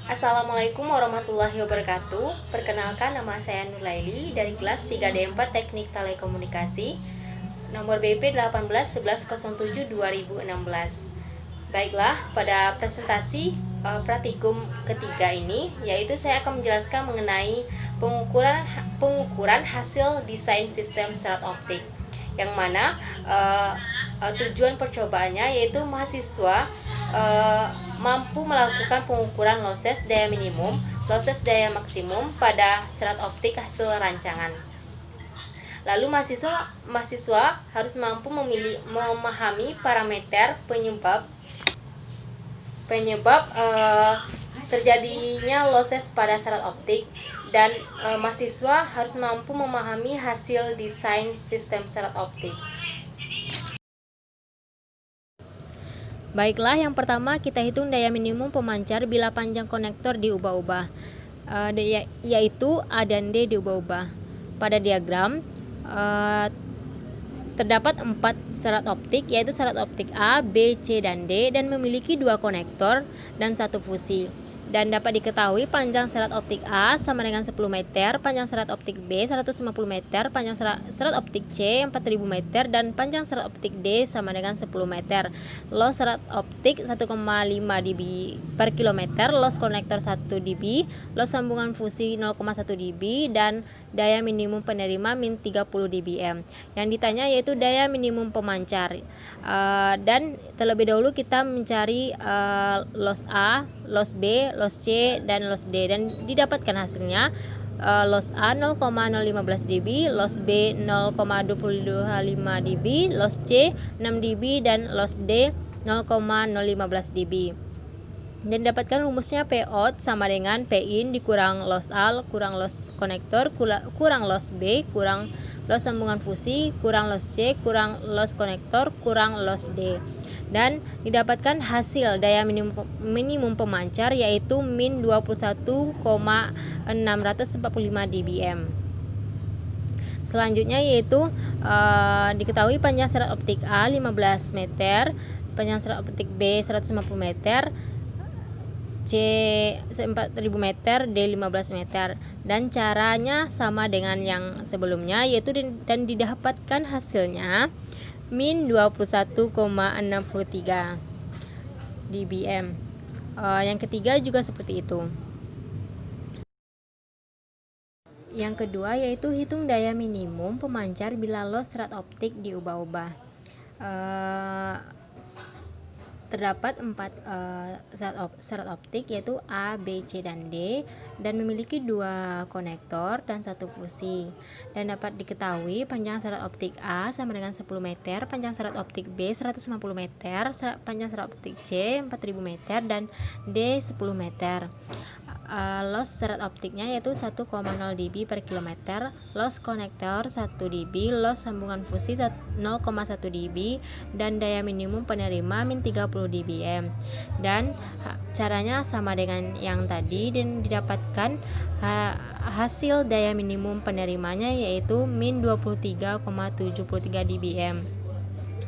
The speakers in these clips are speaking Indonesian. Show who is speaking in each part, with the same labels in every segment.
Speaker 1: Assalamualaikum warahmatullahi wabarakatuh. Perkenalkan, nama saya Nurlaili dari kelas 3D4 Teknik Telekomunikasi, nomor BP 181107-2016. Baiklah, pada presentasi praktikum ketiga ini, yaitu saya akan menjelaskan mengenai pengukuran hasil desain sistem serat optik, yang mana tujuan percobaannya yaitu mahasiswa mampu melakukan pengukuran losses daya minimum, losses daya maksimum pada serat optik hasil rancangan. Lalu mahasiswa harus mampu memahami parameter penyebab terjadinya losses pada serat optik, dan mahasiswa harus mampu memahami hasil desain sistem serat optik. Baiklah, yang pertama kita hitung daya minimum pemancar bila panjang konektor diubah-ubah, yaitu A dan D diubah-ubah. Pada diagram terdapat 4 serat optik, yaitu serat optik A, B, C, dan D, dan memiliki 2 konektor dan 1 fusi. Dan dapat diketahui panjang serat optik A sama dengan 10 meter, panjang serat optik B 150 meter, panjang serat optik C 4000 meter, dan panjang serat optik D sama dengan 10 meter. Loss serat optik 1,5 dB per kilometer, loss konektor 1 dB, loss sambungan fusi 0,1 dB, dan daya minimum penerima min 30 dBm. Yang ditanya yaitu daya minimum pemancar. Dan terlebih dahulu kita mencari loss A, loss B, loss C, dan loss D, dan didapatkan hasilnya loss A 0,015 dB, loss B 0,225 dB, loss C 6 dB, dan loss D 0,015 dB. Dan didapatkan rumusnya P out sama dengan P in dikurang loss A kurang loss konektor kurang loss B kurang loss sambungan fusi kurang loss C kurang loss konektor kurang loss D. Dan didapatkan hasil daya minimum pemancar yaitu min 21,645 dBm. Selanjutnya yaitu diketahui panjang serat optik A 15 meter, panjang serat optik B 150 meter, C 4000 meter, D 15 meter, dan caranya sama dengan yang sebelumnya, yaitu dan didapatkan hasilnya min 21,63 dBm. Yang ketiga juga seperti itu. Yang kedua yaitu hitung daya minimum pemancar bila loss serat optik diubah-ubah. Terdapat 4 serat optik yaitu A, B, C, dan D, dan memiliki 2 konektor dan 1 fusi. Dan dapat diketahui panjang serat optik A sama dengan 10 meter, panjang serat optik B 150 meter, panjang serat optik C 4000 meter, dan D 10 meter. Loss serat optiknya yaitu 1,0 dB per kilometer, loss konektor 1 dB, loss sambungan fusi 0,1 dB, dan daya minimum penerima min 30 dBm. Dan caranya sama dengan yang tadi, dan didapatkan hasil daya minimum penerimanya yaitu min 23,73 dBm.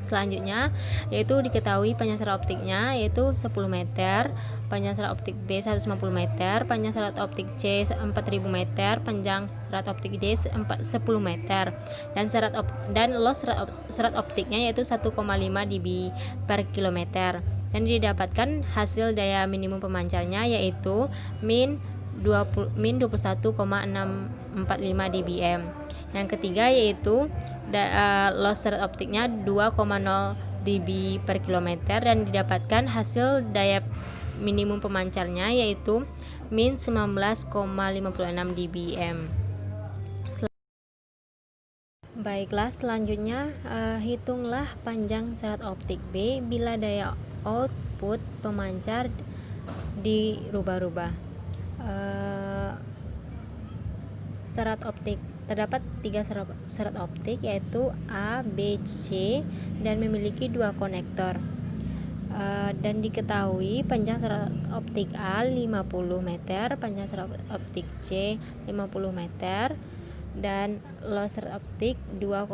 Speaker 1: Selanjutnya yaitu diketahui panjang serat optiknya yaitu 10 meter, panjang serat optik B 150 meter, panjang serat optik C 4000 meter, panjang serat optik D 10 meter, dan loss serat optiknya yaitu 1,5 dB per kilometer. Dan didapatkan hasil daya minimum pemancarnya yaitu min 21,645 dBm. Yang ketiga yaitu loss serat optiknya 2,0 dB per kilometer, dan didapatkan hasil daya minimum pemancarnya yaitu min 19,56 dBm. Baiklah, selanjutnya hitunglah panjang serat optik B bila daya output pemancar dirubah-rubah. Serat optik terdapat 3 serat optik yaitu A, B, C, dan memiliki 2 konektor. Dan diketahui panjang serat optik A 50 meter, panjang serat optik C 50 meter, dan loss serat optik 2,5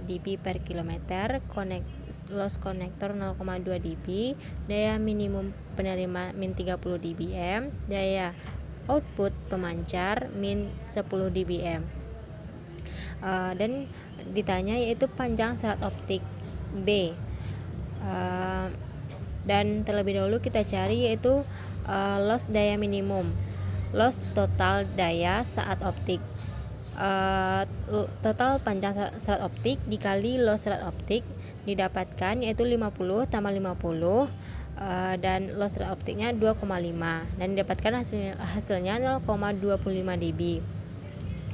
Speaker 1: dB per kilometer, loss konektor 0,2 dB, daya minimum penerima min 30 dBm, daya output pemancar min 10 dBm. Dan ditanya yaitu panjang serat optik B. Dan terlebih dahulu kita cari yaitu loss daya minimum, loss total daya saat optik. Total panjang serat optik dikali loss serat optik didapatkan yaitu 50 tambah 50 dan loss serat optiknya 2,5 dan didapatkan hasilnya 0,25 dB.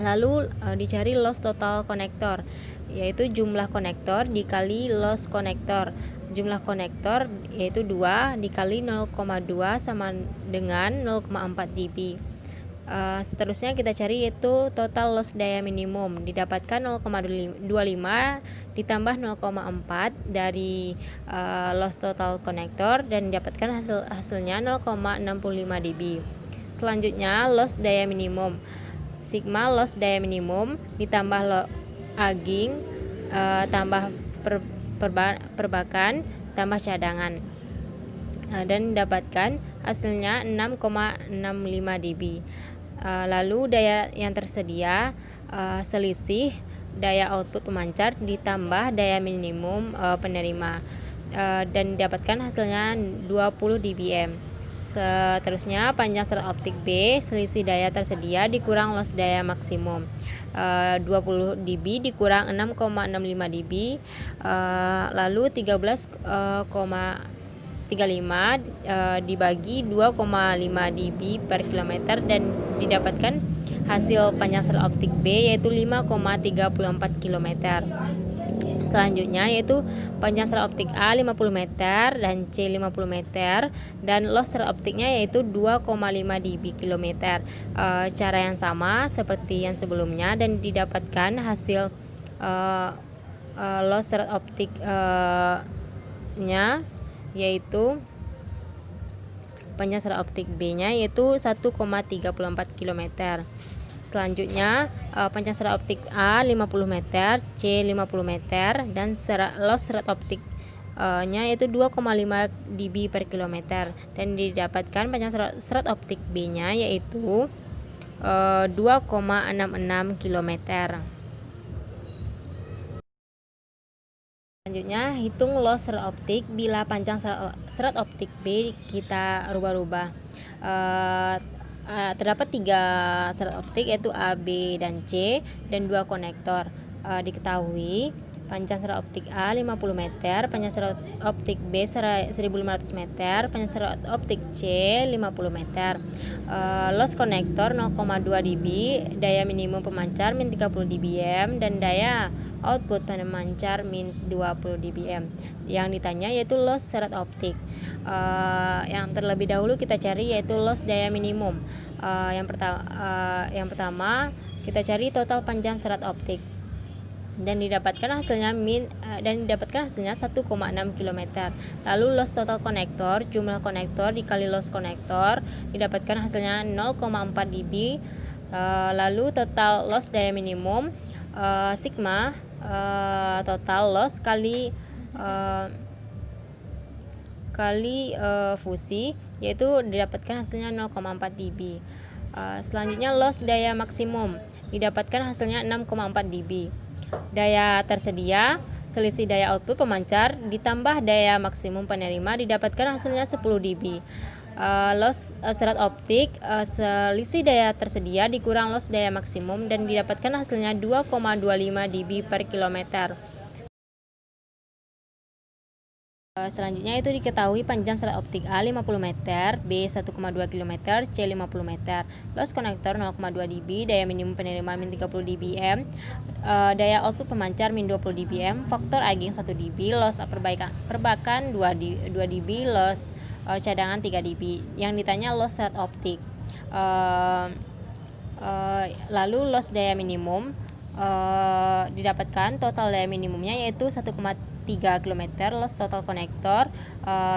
Speaker 1: Lalu dicari loss total konektor, yaitu jumlah konektor dikali loss konektor. Jumlah konektor yaitu 2 dikali 0,2 sama dengan 0,4 dB. Seterusnya kita cari yaitu total loss daya minimum, didapatkan 0,25 ditambah 0,4 dari loss total konektor dan didapatkan hasilnya 0,65 dB. Selanjutnya loss daya minimum, sigma loss daya minimum ditambah aging tambah perbakan tambah cadangan dan didapatkan hasilnya 6,65 dB. Lalu daya yang tersedia, selisih daya output pemancar ditambah daya minimum penerima dan didapatkan hasilnya 20 dBm. Seterusnya panjang serat optik B, selisih daya tersedia dikurang loss daya maksimum, 20 dB dikurang 6,65 dB, lalu 13,35 dibagi 2,5 dB per kilometer dan didapatkan hasil panjang serat optik B yaitu 5,34 km. Selanjutnya yaitu panjang serat optik A 50 meter dan C 50 meter dan loss serat optiknya yaitu 2,5 dB kilometer. Cara yang sama seperti yang sebelumnya dan didapatkan hasil loss serat optik nya yaitu panjang serat optik B-nya yaitu 1,34 km. Selanjutnya panjang serat optik A 50 meter, C 50 meter dan loss serat optik nya yaitu 2,5 dB per kilometer dan didapatkan panjang serat optik B-nya yaitu 2,66 km. Selanjutnya hitung loss serat optik bila panjang serat optik B kita rubah-rubah. Terdapat 3 serat optik yaitu A, B, dan C dan 2 konektor. Diketahui panjang serat optik A 50 meter, panjang serat optik B 1500 meter, panjang serat optik C 50 meter. Loss konektor 0,2 dB, daya minimum pemancar min 30 dBm dan daya output pemancar min 20 dBm. Yang ditanya yaitu loss serat optik. Yang terlebih dahulu kita cari yaitu loss daya minimum. Yang pertama kita cari total panjang serat optik dan didapatkan hasilnya 1,6 km. Lalu loss total konektor, jumlah konektor dikali loss konektor didapatkan hasilnya 0,4 dB. Lalu total loss daya minimum, sigma total loss kali fusi yaitu didapatkan hasilnya 0,4 dB. Selanjutnya loss daya maksimum didapatkan hasilnya 6,4 dB. Daya tersedia, selisih daya output pemancar ditambah daya maksimum penerima didapatkan hasilnya 10 dB. Loss serat optik, selisih daya tersedia dikurang loss daya maksimum dan didapatkan hasilnya 2,25 dB per kilometer. Selanjutnya itu diketahui panjang serat optik A 50 meter, B 1,2 km, C 50 meter. Loss konektor 0,2 dB, daya minimum penerima min 30 dBm, daya output pemancar min 20 dBm, faktor aging 1 dB, loss perbakan 2 dB, loss cadangan 3 dB. Yang ditanya loss serat optik. Lalu loss daya minimum didapatkan total daya minimumnya yaitu 1,3 3 km. Loss total konektor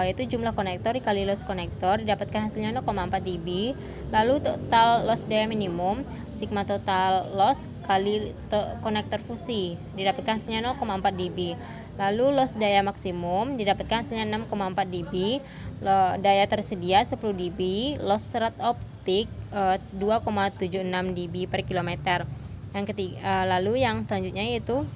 Speaker 1: yaitu jumlah konektor dikali loss konektor, didapatkan hasilnya 0,4 dB. Lalu total loss daya minimum, sigma total loss kali konektor fusi, didapatkan hasilnya 0,4 dB. Lalu loss daya maksimum, didapatkan hasilnya 6,4 dB. Daya tersedia 10 dB. Loss serat optik 2,76 dB per kilometer. Yang ketiga, lalu yang selanjutnya yaitu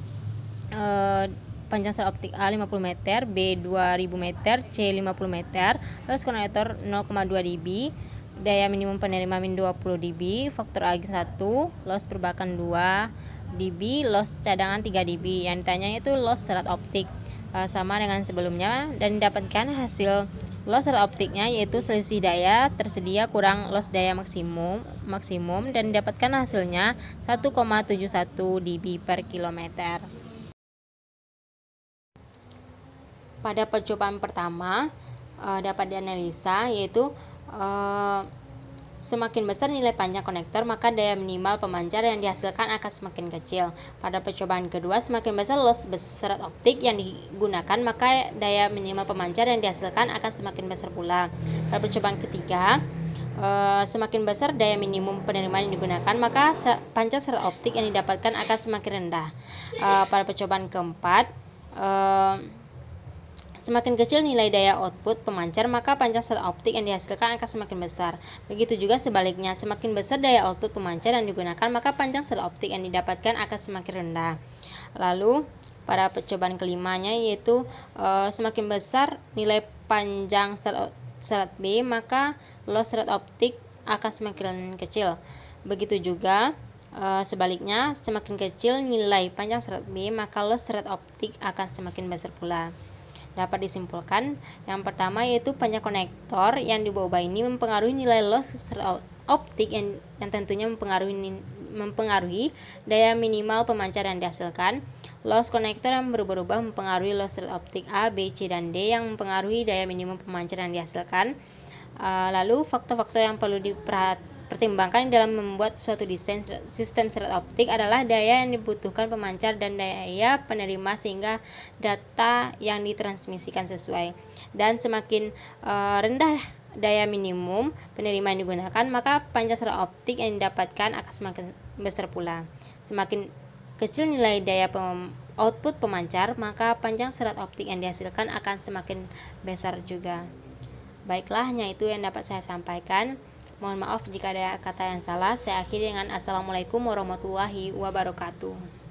Speaker 1: panjang serat optik A 50 meter, B 2000 meter, C 50 meter. Loss konektor 0,2 dB. Daya minimum penerima min 20 dB, faktor Ag 1, loss perbakan 2 dB, loss cadangan 3 dB. Yang ditanya itu loss serat optik, sama dengan sebelumnya, dan didapatkan hasil loss serat optiknya yaitu selisih daya tersedia kurang loss daya maksimum dan didapatkan hasilnya 1,71 dB per kilometer. Pada percobaan pertama dapat dianalisa yaitu semakin besar nilai panjang konektor, maka daya minimal pemancar yang dihasilkan akan semakin kecil. Pada percobaan kedua, semakin besar loss serat optik yang digunakan, maka daya minimal pemancar yang dihasilkan akan semakin besar pula. Pada percobaan ketiga, semakin besar daya minimum penerimaan yang digunakan, maka panjang serat optik yang didapatkan akan semakin rendah. Pada percobaan keempat, semakin kecil nilai daya output pemancar, maka panjang serat optik yang dihasilkan akan semakin besar. Begitu juga sebaliknya, semakin besar daya output pemancar yang digunakan, maka panjang serat optik yang didapatkan akan semakin rendah. Lalu pada percobaan kelimanya yaitu semakin besar nilai panjang serat B, maka loss serat optik akan semakin kecil. Begitu juga sebaliknya, semakin kecil nilai panjang serat B, maka loss serat optik akan semakin besar pula. Dapat disimpulkan, yang pertama yaitu panjang konektor yang diubah ini mempengaruhi nilai loss serat optik yang tentunya mempengaruhi daya minimal pemancar yang dihasilkan. Loss konektor yang berubah-ubah mempengaruhi loss serat optik A, B, C, dan D yang mempengaruhi daya minimum pemancar yang dihasilkan. Lalu faktor-faktor yang perlu dipertimbangkan dalam membuat suatu desain sistem serat optik adalah daya yang dibutuhkan pemancar dan daya penerima sehingga data yang ditransmisikan sesuai. Dan semakin rendah daya minimum penerima yang digunakan, maka panjang serat optik yang didapatkan akan semakin besar pula. Semakin kecil nilai daya output pemancar, maka panjang serat optik yang dihasilkan akan semakin besar juga. Baiklah, hanya itu yang dapat saya sampaikan. Mohon maaf jika ada kata yang salah. Saya akhiri dengan Assalamualaikum warahmatullahi wabarakatuh.